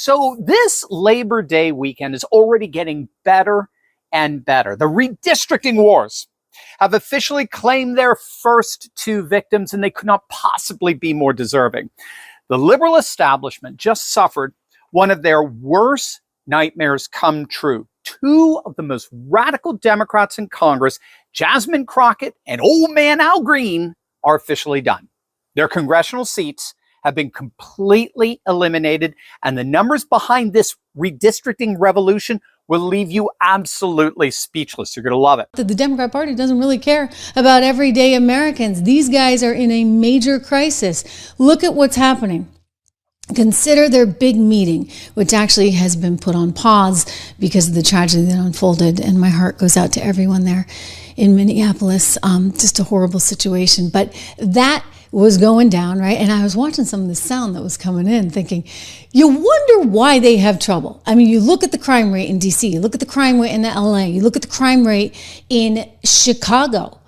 So this Labor Day weekend is already getting better and better. The redistricting wars have officially claimed their first two victims, and they could not possibly be more deserving. The liberal establishment just suffered one of their worst nightmares come true. Two of the most radical Democrats in Congress, Jasmine Crockett and old man Al Green, are officially done. Their congressional seats have been completely eliminated, and the numbers behind this redistricting revolution will leave you absolutely speechless. You're going to love it. The Democrat Party doesn't really care about everyday Americans. These guys are in a major crisis. Look at what's happening. Consider their big meeting, which actually has been put on pause because of the tragedy that unfolded. And my heart goes out to everyone there in Minneapolis. Just a horrible situation. But that was going down, right? And I was watching some of the sound that was coming in thinking, you wonder why they have trouble. I mean, you look at the crime rate in DC, you look at the crime rate in LA, you look at the crime rate in Chicago,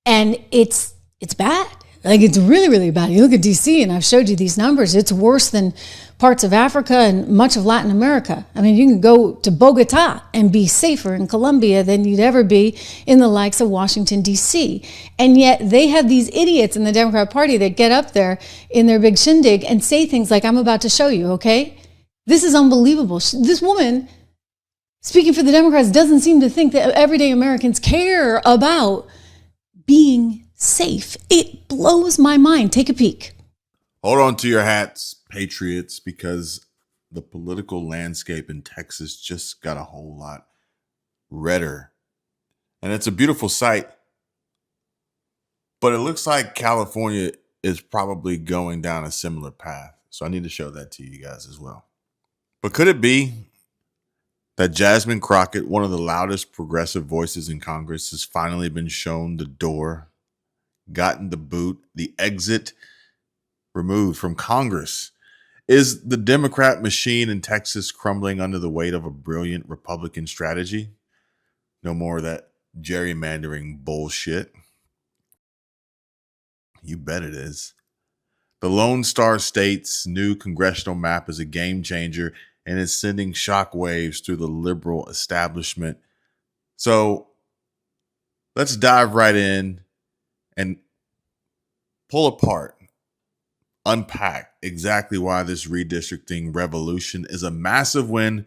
and it's bad. Like, it's really, really bad. You look at DC, and I've showed you these numbers. It's worse than parts of Africa and much of Latin America. I mean, you can go to Bogota and be safer in Colombia than you'd ever be in the likes of Washington, D.C. And yet they have these idiots in the Democrat Party that get up there in their big shindig and say things like, I'm about to show you, okay? This is unbelievable. This woman, speaking for the Democrats, doesn't seem to think that everyday Americans care about being safe. It blows my mind. Take a peek. Hold on to your hats, patriots, because the political landscape in Texas just got a whole lot redder. And it's a beautiful sight. But it looks like California is probably going down a similar path. So I need to show that to you guys as well. But could it be that Jasmine Crockett, one of the loudest progressive voices in Congress, has finally been shown the door, gotten the boot, the exit removed from Congress? Is the Democrat machine in Texas crumbling under the weight of a brilliant Republican strategy? No more of that gerrymandering bullshit. You bet it is. The Lone Star State's new congressional map is a game changer and is sending shockwaves through the liberal establishment. So let's dive right in and pull apart, unpack exactly why this redistricting revolution is a massive win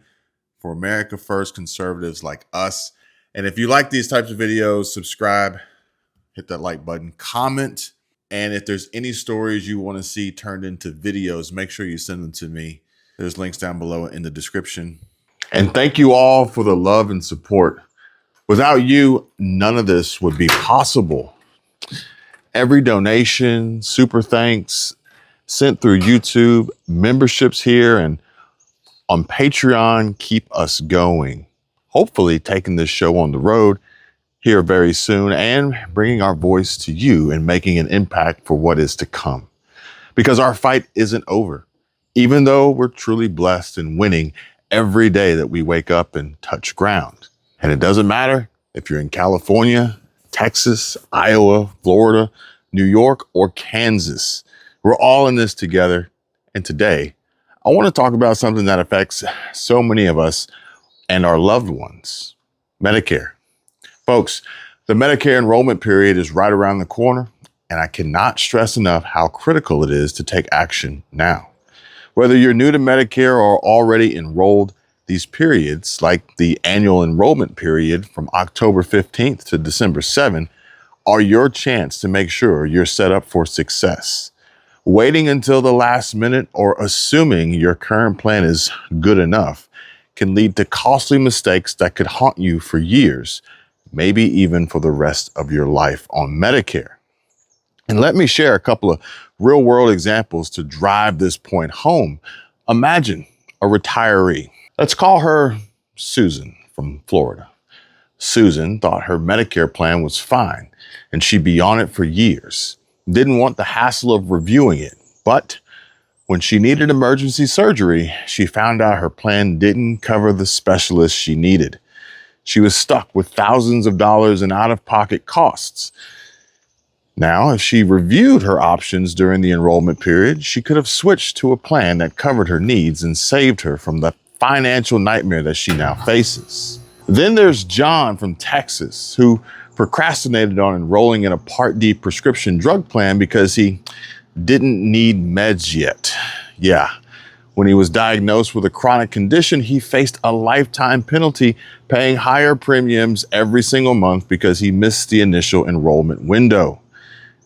for America First conservatives like us. And if you like these types of videos, subscribe, hit that like button, comment. And if there's any stories you want to see turned into videos, make sure you send them to me. There's links down below in the description. And thank you all for the love and support. Without you, none of this would be possible. Every donation, super thanks sent through YouTube, memberships here and on Patreon keep us going. Hopefully taking this show on the road here very soon and bringing our voice to you and making an impact for what is to come. Because our fight isn't over, even though we're truly blessed and winning every day that we wake up and touch ground. And it doesn't matter if you're in California, Texas, Iowa, Florida, New York, or Kansas. We're all in this together. And today, I want to talk about something that affects so many of us and our loved ones, Medicare. Folks, the Medicare enrollment period is right around the corner, and I cannot stress enough how critical it is to take action now. Whether you're new to Medicare or already enrolled, these periods, like the annual enrollment period from October 15th to December 7th, are your chance to make sure you're set up for success. Waiting until the last minute or assuming your current plan is good enough can lead to costly mistakes that could haunt you for years, maybe even for the rest of your life on Medicare. And let me share a couple of real world examples to drive this point home. Imagine a retiree. Let's call her Susan from Florida. Susan thought her Medicare plan was fine and she'd be on it for years. Didn't want the hassle of reviewing it. But when she needed emergency surgery, she found out her plan didn't cover the specialist she needed. She was stuck with thousands of dollars in out-of-pocket costs. Now, if she reviewed her options during the enrollment period, she could have switched to a plan that covered her needs and saved her from the financial nightmare that she now faces. Then there's John from Texas, who procrastinated on enrolling in a Part D prescription drug plan because he didn't need meds yet. Yeah. When he was diagnosed with a chronic condition, he faced a lifetime penalty, paying higher premiums every single month because he missed the initial enrollment window.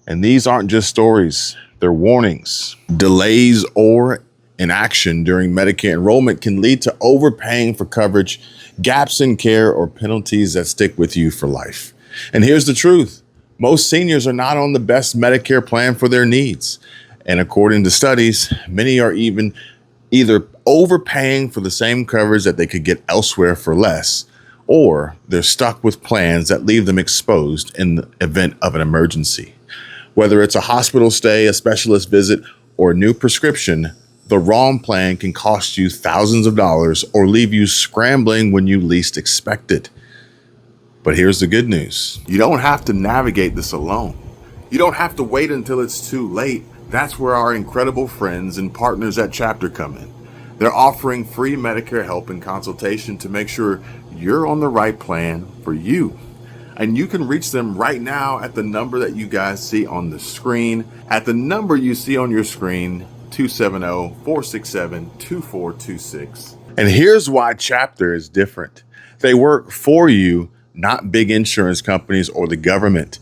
And these aren't just stories, they're warnings. Delays or inaction during Medicare enrollment can lead to overpaying for coverage, gaps in care, or penalties that stick with you for life. And here's the truth. Most seniors are not on the best Medicare plan for their needs. And according to studies, many are either overpaying for the same coverage that they could get elsewhere for less, or they're stuck with plans that leave them exposed in the event of an emergency. Whether it's a hospital stay, a specialist visit, or a new prescription, the wrong plan can cost you thousands of dollars or leave you scrambling when you least expect it. But here's the good news. You don't have to navigate this alone. You don't have to wait until it's too late. That's where our incredible friends and partners at Chapter come in. They're offering free Medicare help and consultation to make sure you're on the right plan for you. And you can reach them right now at the number that you guys see on the screen. At the number you see on your screen, 270-467-2426. And here's why Chapter is different. They work for you, not big insurance companies or the government.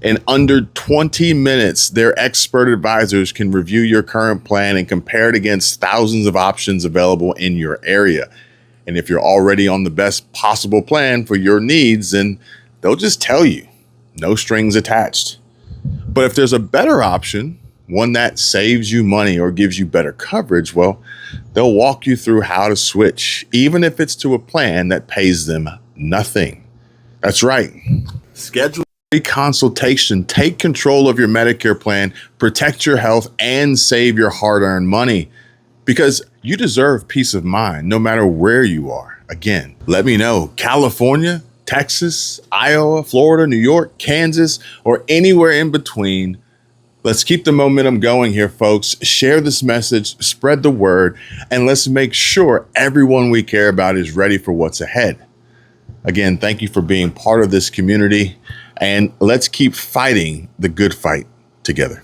In under 20 minutes, their expert advisors can review your current plan and compare it against thousands of options available in your area. And if you're already on the best possible plan for your needs, then they'll just tell you, no strings attached. But if there's a better option, one that saves you money or gives you better coverage, well, they'll walk you through how to switch, even if it's to a plan that pays them nothing. That's right. Schedule a consultation, take control of your Medicare plan, protect your health, and save your hard-earned money, because you deserve peace of mind no matter where you are. Again, let me know. California, Texas, Iowa, Florida, New York, Kansas, or anywhere in between. Let's keep the momentum going here, folks. Share this message, spread the word, and let's make sure everyone we care about is ready for what's ahead. Again, thank you for being part of this community, and let's keep fighting the good fight together.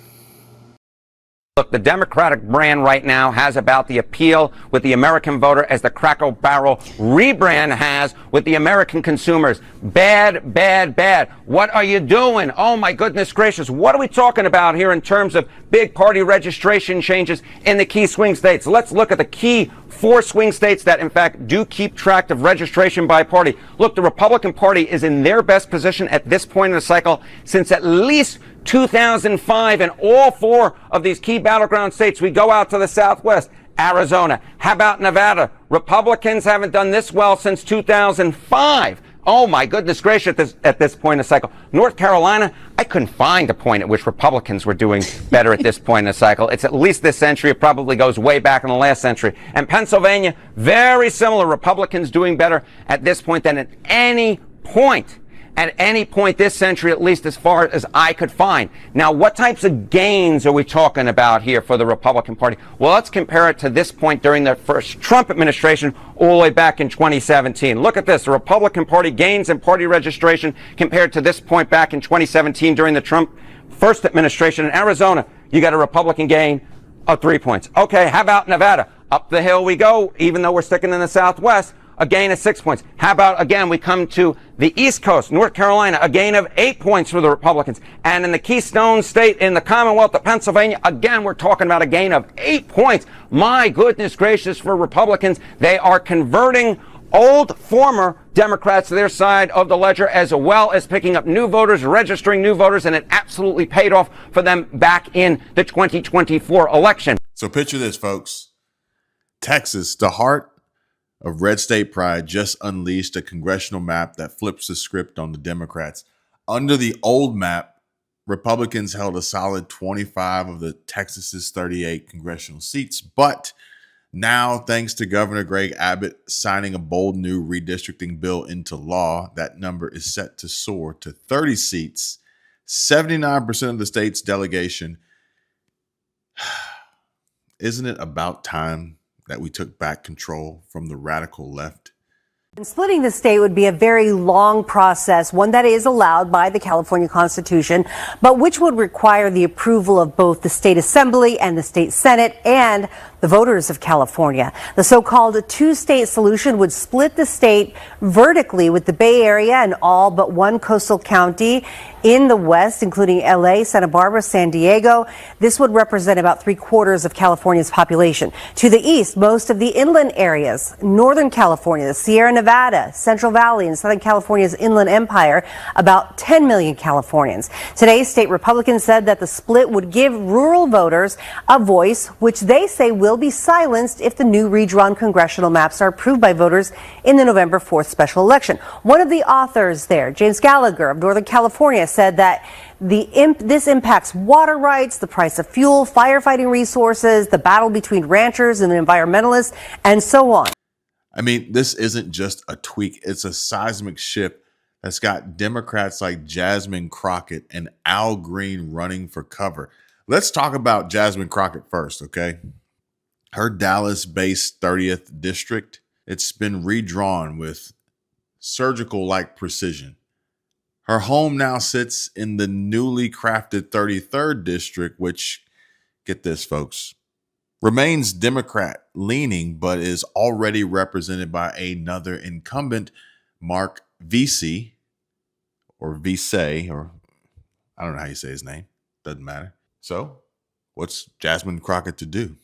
Look, the Democratic brand right now has about the appeal with the American voter as the Cracker Barrel rebrand has with the American consumers. Bad, bad, bad. What are you doing? Oh, my goodness gracious. What are we talking about here in terms of big party registration changes in the key swing states? Let's look at the key 4 swing states that, in fact, do keep track of registration by party. Look, the Republican Party is in their best position at this point in the cycle since at least 2005, and all 4 of these key battleground states. We go out to the Southwest, Arizona. How about Nevada? Republicans haven't done this well since 2005. Oh my goodness gracious, at this point in the cycle. North Carolina, I couldn't find a point at which Republicans were doing better at this point in the cycle. It's at least this century. It probably goes way back in the last century. And Pennsylvania, very similar. Republicans doing better at this point than at any point this century, at least as far as I could find. Now, what types of gains are we talking about here for the Republican Party? Well, let's compare it to this point during the first Trump administration all the way back in 2017. Look at this. The Republican Party gains in party registration compared to this point back in 2017 during the Trump first administration. In Arizona, you got a Republican gain of 3 points. Okay, how about Nevada? Up the hill we go, even though we're sticking in the Southwest. A gain of 6 points. How about, again, we come to the East Coast, North Carolina, a gain of 8 points for the Republicans. And in the Keystone State, in the Commonwealth of Pennsylvania, again, we're talking about a gain of 8 points. My goodness gracious, for Republicans, they are converting old former Democrats to their side of the ledger, as well as picking up new voters, registering new voters, and it absolutely paid off for them back in the 2024 election. So picture this, folks. Texas, the heart of red state pride, just unleashed a congressional map that flips the script on the Democrats. Under the old map, Republicans held a solid 25 of the Texas's 38 congressional seats. But now, thanks to Governor Greg Abbott signing a bold new redistricting bill into law, that number is set to soar to 30 seats, 79% of the state's delegation. Isn't it about time that we took back control from the radical left? And splitting the state would be a very long process, one that is allowed by the California Constitution, but which would require the approval of both the state assembly and the state senate and the voters of California. The so-called two-state solution would split the state vertically, with the Bay Area and all but one coastal county in the west, including LA, Santa Barbara, San Diego. This would represent about 3/4 of California's population. To the east, most of the inland areas, Northern California, the Sierra Nevada, Central Valley, and Southern California's Inland Empire, about 10 million Californians. Today, state Republicans said that the split would give rural voters a voice, which they say will be silenced if the new redrawn congressional maps are approved by voters in the November 4th special election. One of the authors there, James Gallagher of Northern California, said that this impacts water rights, the price of fuel, firefighting resources, the battle between ranchers and environmentalists, and so on. I mean, this isn't just a tweak. It's a seismic shift that's got Democrats like Jasmine Crockett and Al Green running for cover. Let's talk about Jasmine Crockett first, okay? Her Dallas-based 30th district, it's been redrawn with surgical-like precision. Her home now sits in the newly crafted 33rd district, which, get this, folks, remains Democrat leaning, but is already represented by another incumbent, Mark Vesey, or Vesey, or I don't know how you say his name. Doesn't matter. So what's Jasmine Crockett to do?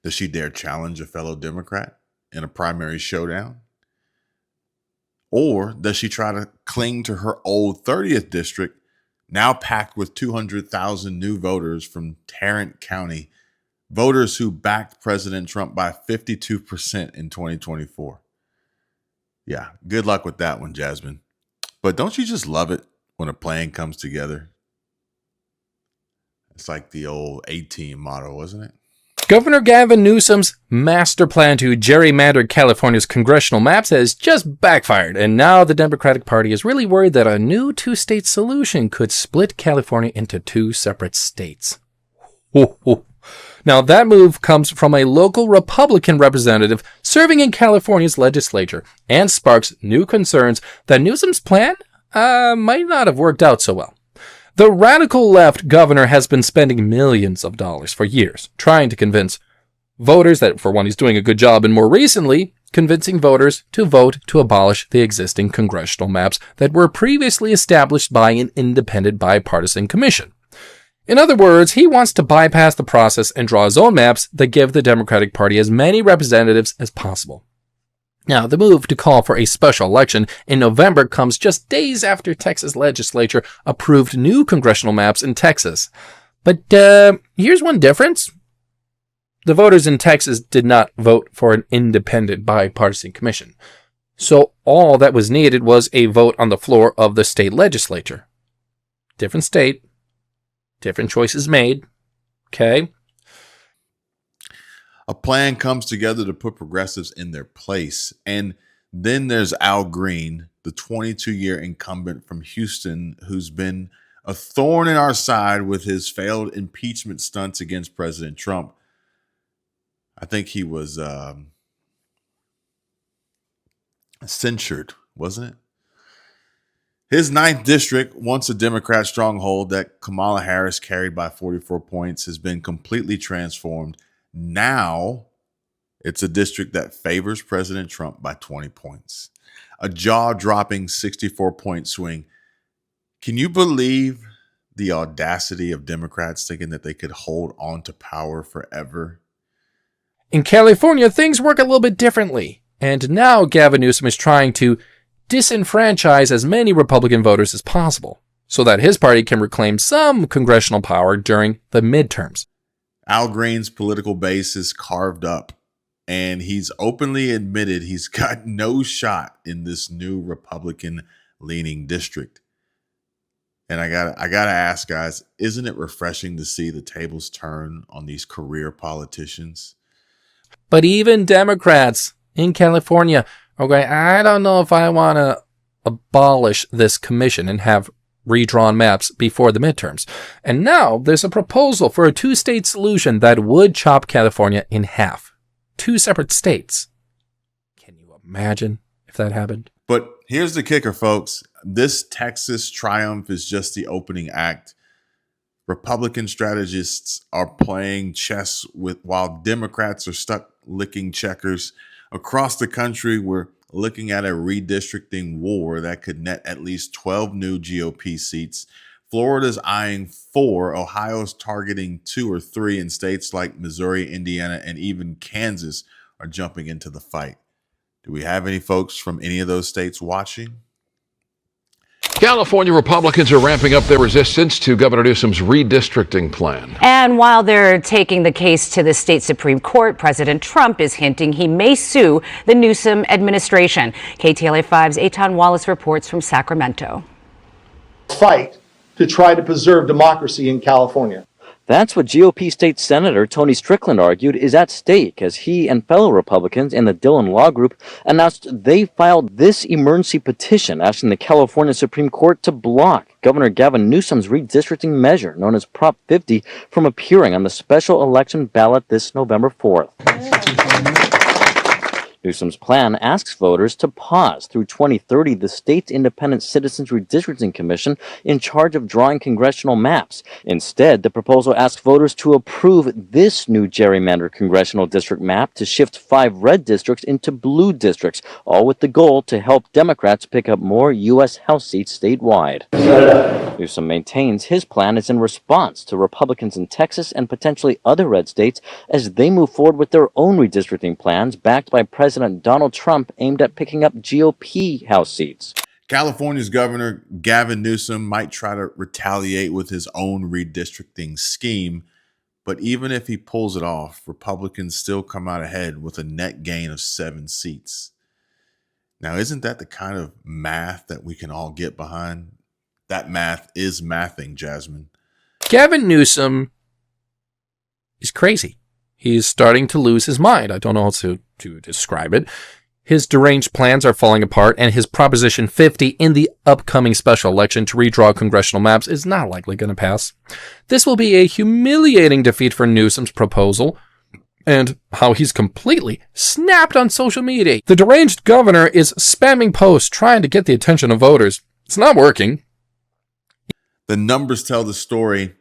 Does she dare challenge a fellow Democrat in a primary showdown? Or does she try to cling to her old 30th district, now packed with 200,000 new voters from Tarrant County, voters who backed President Trump by 52% in 2024? Yeah, good luck with that one, Jasmine. But don't you just love it when a plan comes together? It's like the old A-Team motto, wasn't it? Governor Gavin Newsom's master plan to gerrymander California's congressional maps has just backfired, and now the Democratic Party is really worried that a new two-state solution could split California into two separate states. Now, that move comes from a local Republican representative serving in California's legislature and sparks new concerns that Newsom's plan might not have worked out so well. The radical left governor has been spending millions of dollars for years trying to convince voters that, for one, he's doing a good job, and more recently, convincing voters to vote to abolish the existing congressional maps that were previously established by an independent bipartisan commission. In other words, he wants to bypass the process and draw his own maps that give the Democratic Party as many representatives as possible. Now, the move to call for a special election in November comes just days after Texas legislature approved new congressional maps in Texas. But here's one difference. The voters in Texas did not vote for an independent bipartisan commission. So all that was needed was a vote on the floor of the state legislature. Different state, different choices made. Okay? A plan comes together to put progressives in their place. And then there's Al Green, the 22-year incumbent from Houston, who's been a thorn in our side with his failed impeachment stunts against President Trump. I think he was censured, wasn't it? His 9th district, once a Democrat stronghold that Kamala Harris carried by 44 points, has been completely transformed. Now, it's a district that favors President Trump by 20 points. A jaw-dropping 64-point swing. Can you believe the audacity of Democrats thinking that they could hold on to power forever? In California, things work a little bit differently. And now Gavin Newsom is trying to disenfranchise as many Republican voters as possible so that his party can reclaim some congressional power during the midterms. Al Green's political base is carved up, and he's openly admitted he's got no shot in this new Republican-leaning district. And I gotta ask, guys, isn't it refreshing to see the tables turn on these career politicians? But even Democrats in California are going, I don't know if I want to abolish this commission and have redrawn maps before the midterms. And now there's a proposal for a two-state solution that would chop California in half. Two separate states. Can you imagine if that happened? But here's the kicker, folks. This Texas triumph is just the opening act. Republican strategists are playing chess while Democrats are stuck licking checkers. Across the country, we're looking at a redistricting war that could net at least 12 new GOP seats. Florida's eyeing 4, Ohio's targeting 2 or 3, and states like Missouri, Indiana, and even Kansas are jumping into the fight. Do we have any folks from any of those states watching? California Republicans are ramping up their resistance to Governor Newsom's redistricting plan. And while they're taking the case to the state Supreme Court, President Trump is hinting he may sue the Newsom administration. KTLA 5's Eitan Wallace reports from Sacramento. Fight to try to preserve democracy in California. That's what GOP State Senator Tony Strickland argued is at stake as he and fellow Republicans in the Dillon Law Group announced they filed this emergency petition asking the California Supreme Court to block Governor Gavin Newsom's redistricting measure, known as Prop 50, from appearing on the special election ballot this November 4th. Newsom's plan asks voters to pause through 2030 the state's Independent Citizens Redistricting Commission in charge of drawing congressional maps. Instead, the proposal asks voters to approve this new gerrymandered congressional district map to shift 5 red districts into blue districts, all with the goal to help Democrats pick up more U.S. House seats statewide. Newsom maintains his plan is in response to Republicans in Texas and potentially other red states as they move forward with their own redistricting plans backed by President Donald Trump aimed at picking up GOP House seats. California's Governor Gavin Newsom might try to retaliate with his own redistricting scheme, but even if he pulls it off, Republicans still come out ahead with a net gain of 7 seats. Now, isn't that the kind of math that we can all get behind? That math is mathing, Jasmine. Gavin Newsom is crazy. He's starting to lose his mind. I don't know how to describe it. His deranged plans are falling apart, and his Proposition 50 in the upcoming special election to redraw congressional maps is not likely going to pass. This will be a humiliating defeat for Newsom's proposal, and how he's completely snapped on social media. The deranged governor is spamming posts trying to get the attention of voters. It's not working. The numbers tell the story.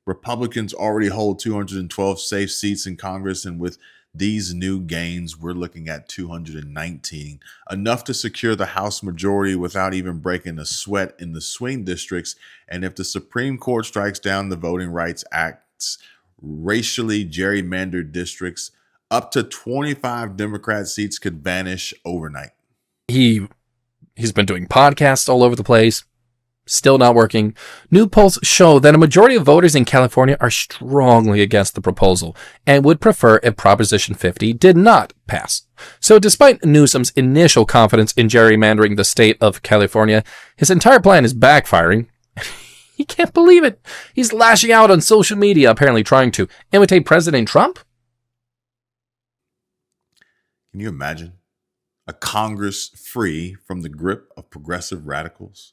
Republicans already hold 212 safe seats in Congress, and with these new gains, we're looking at 219, enough to secure the House majority without even breaking a sweat in the swing districts. And if the Supreme Court strikes down the Voting Rights Act's racially gerrymandered districts, up to 25 Democrat seats could vanish overnight. He's been doing podcasts all over the place. Still not working. New polls show that a majority of voters in California are strongly against the proposal and would prefer if Proposition 50 did not pass. So despite Newsom's initial confidence in gerrymandering the state of California, his entire plan is backfiring. He can't believe it. He's lashing out on social media, apparently trying to imitate President Trump. Can you imagine a Congress free from the grip of progressive radicals?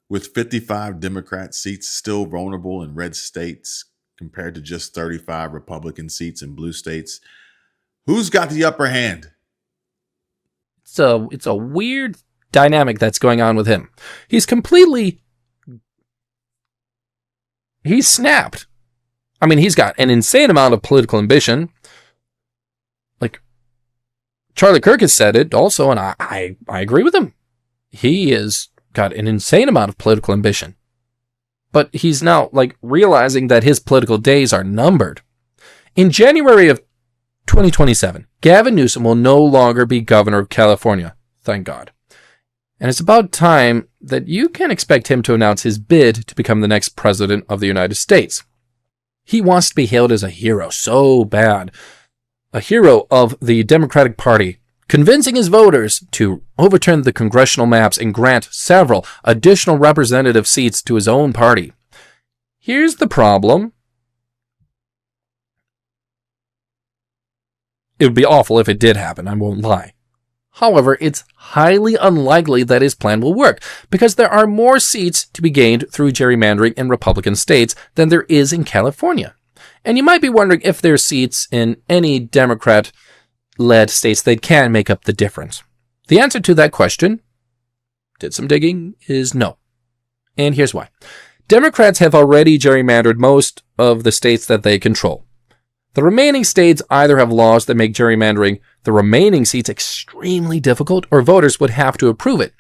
With 55 Democrat seats still vulnerable in red states compared to just 35 Republican seats in blue states, who's got the upper hand? It's a weird dynamic that's going on with him. He's snapped. I mean, he's got an insane amount of political ambition. Like, Charlie Kirk has said it also, and I agree with him. He is got an insane amount of political ambition. But he's now, realizing that his political days are numbered. In January of 2027, Gavin Newsom will no longer be governor of California. Thank God. And it's about time that you can expect him to announce his bid to become the next president of the United States. He wants to be hailed as a hero so bad. A hero of the Democratic Party, convincing his voters to overturn the congressional maps and grant several additional representative seats to his own party. Here's the problem. It would be awful if it did happen, I won't lie. However, it's highly unlikely that his plan will work because there are more seats to be gained through gerrymandering in Republican states than there is in California. And you might be wondering if there's seats in any Democrat-led states that can make up the difference. The answer to that question, did some digging, is no. And here's why. Democrats have already gerrymandered most of the states that they control. The remaining states either have laws that make gerrymandering the remaining seats extremely difficult, or voters would have to approve it.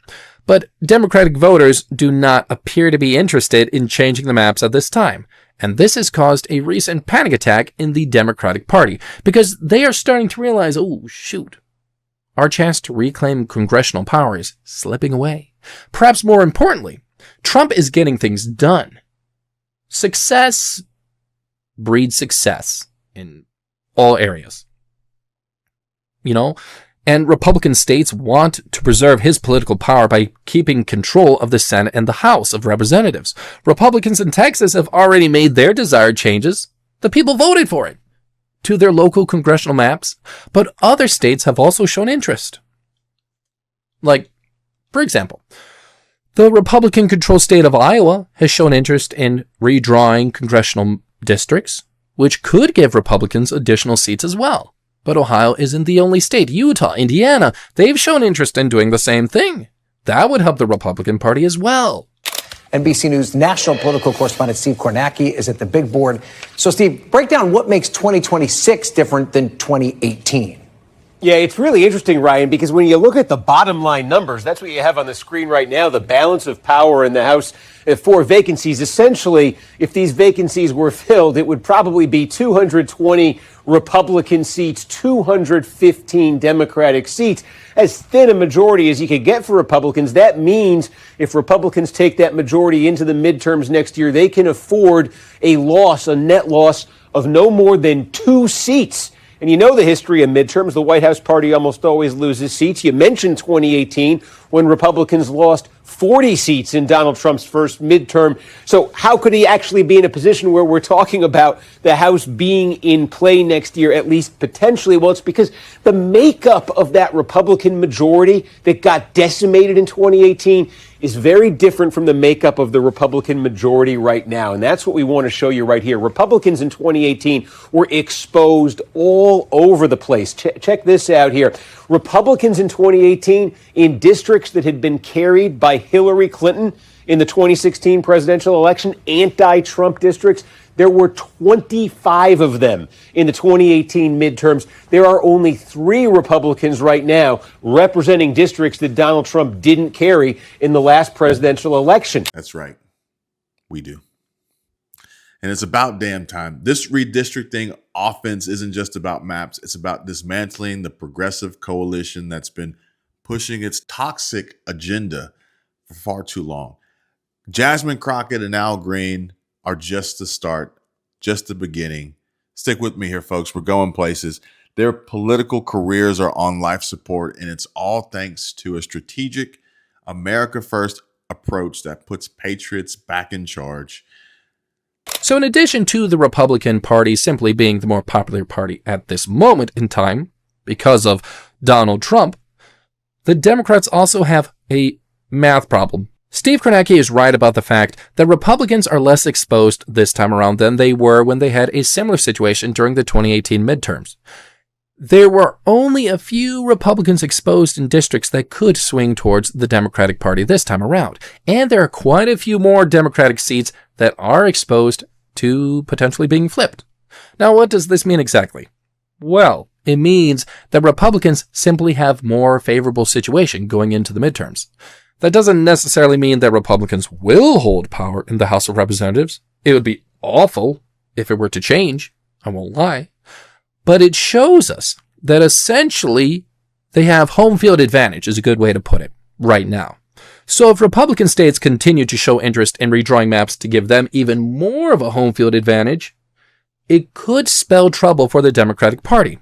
But Democratic voters do not appear to be interested in changing the maps at this time. And this has caused a recent panic attack in the Democratic Party, because they are starting to realize, oh, shoot, our chance to reclaim congressional power is slipping away. Perhaps more importantly, Trump is getting things done. Success breeds success in all areas. And Republican states want to preserve his political power by keeping control of the Senate and the House of Representatives. Republicans in Texas have already made their desired changes. The people voted for it to their local congressional maps, but other states have also shown interest. Like, for example, the Republican-controlled state of Iowa has shown interest in redrawing congressional districts, which could give Republicans additional seats as well. But Ohio isn't the only state. Utah, Indiana, they've shown interest in doing the same thing. That would help the Republican Party as well. NBC News national political correspondent Steve Kornacki is at the big board. So, Steve, break down what makes 2026 different than 2018. Yeah, it's really interesting, Ryan, because when you look at the bottom line numbers, that's what you have on the screen right now, the balance of power in the House for vacancies. Essentially, if these vacancies were filled, it would probably be 220 Republican seats, 215 Democratic seats. As thin a majority as you could get for Republicans. That means if Republicans take that majority into the midterms next year, they can afford a net loss of no more than 2 seats. And you know the history of midterms. The White House party almost always loses seats. You mentioned 2018 when Republicans lost 40 seats in Donald Trump's first midterm. So how could he actually be in a position where we're talking about the House being in play next year, at least potentially? Well, it's because the makeup of that Republican majority that got decimated in 2018 is very different from the makeup of the Republican majority right now. And that's what we want to show you right here. Republicans in 2018 were exposed all over the place. Check this out here. Republicans in 2018 in districts that had been carried by Hillary Clinton in the 2016 presidential election, anti-Trump districts, there were 25 of them in the 2018 midterms. There are only 3 Republicans right now representing districts that Donald Trump didn't carry in the last presidential election. That's right. We do. And it's about damn time. This redistricting offense isn't just about maps. It's about dismantling the progressive coalition that's been pushing its toxic agenda for far too long. Jasmine, Crockett, and Al Green are just the start, just the beginning. Stick with me here, folks. We're going places. Their political careers are on life support, and it's all thanks to a strategic, America First approach that puts patriots back in charge. So in addition to the Republican Party simply being the more popular party at this moment in time because of Donald Trump, the Democrats also have a math problem. Steve Kornacki is right about the fact that Republicans are less exposed this time around than they were when they had a similar situation during the 2018 midterms. There were only a few Republicans exposed in districts that could swing towards the Democratic Party this time around, and there are quite a few more Democratic seats that are exposed to potentially being flipped. Now, what does this mean exactly? Well, it means that Republicans simply have more favorable situation going into the midterms. That doesn't necessarily mean that Republicans will hold power in the House of Representatives. It would be awful if it were to change, I won't lie. But it shows us that essentially they have home field advantage, is a good way to put it, right now. So if Republican states continue to show interest in redrawing maps to give them even more of a home field advantage, it could spell trouble for the Democratic Party.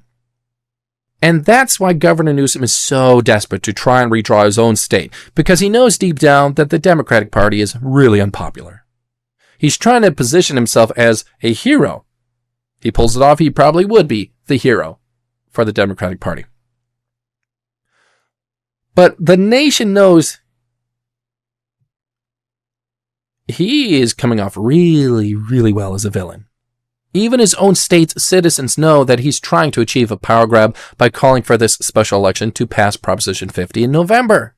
And that's why Governor Newsom is so desperate to try and redraw his own state, because he knows deep down that the Democratic Party is really unpopular. He's trying to position himself as a hero. If he pulls it off, he probably would be the hero for the Democratic Party. But the nation knows he is coming off really, really well as a villain. Even his own state's citizens know that he's trying to achieve a power grab by calling for this special election to pass Proposition 50 in November.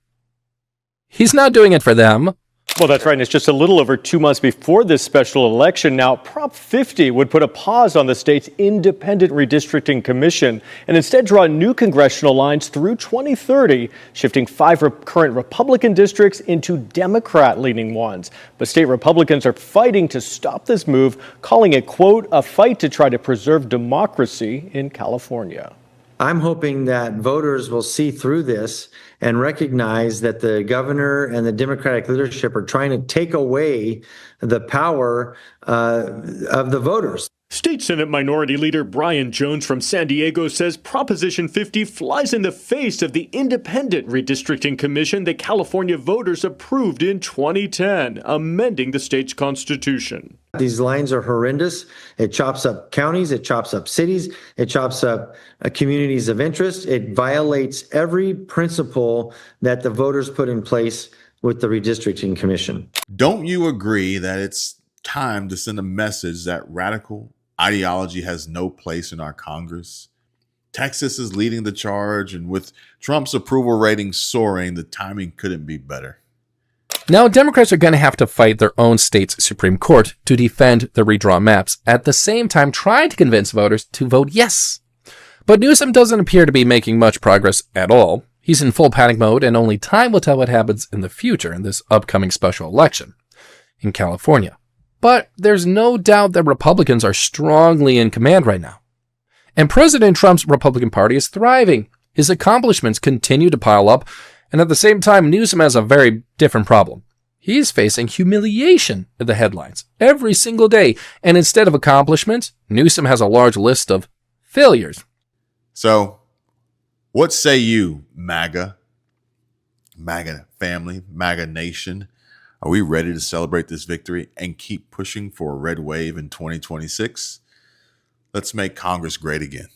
He's not doing it for them. Well, that's right. And it's just a little over 2 months before this special election. Now, Prop 50 would put a pause on the state's independent redistricting commission and instead draw new congressional lines through 2030, shifting 5 current Republican districts into Democrat-leaning ones. But state Republicans are fighting to stop this move, calling it, quote, a fight to try to preserve democracy in California. I'm hoping that voters will see through this and recognize that the governor and the Democratic leadership are trying to take away the power of the voters. State Senate Minority Leader Brian Jones from San Diego says Proposition 50 flies in the face of the independent redistricting commission that California voters approved in 2010, amending the state's constitution. These lines are horrendous. It chops up counties, it chops up cities, it chops up communities of interest. It violates every principle that the voters put in place with the redistricting commission. Don't you agree that it's time to send a message that radical ideology has no place in our Congress? Texas is leading the charge, and with Trump's approval rating soaring, the timing couldn't be better. Now, Democrats are going to have to fight their own state's Supreme Court to defend the redrawn maps, at the same time trying to convince voters to vote yes. But Newsom doesn't appear to be making much progress at all. He's in full panic mode, and only time will tell what happens in the future in this upcoming special election in California. But there's no doubt that Republicans are strongly in command right now. And President Trump's Republican Party is thriving. His accomplishments continue to pile up, and at the same time, Newsom has a very different problem. He's facing humiliation in the headlines every single day, and instead of accomplishments, Newsom has a large list of failures. So, what say you, MAGA? MAGA family, MAGA nation? Are we ready to celebrate this victory and keep pushing for a red wave in 2026? Let's make Congress great again.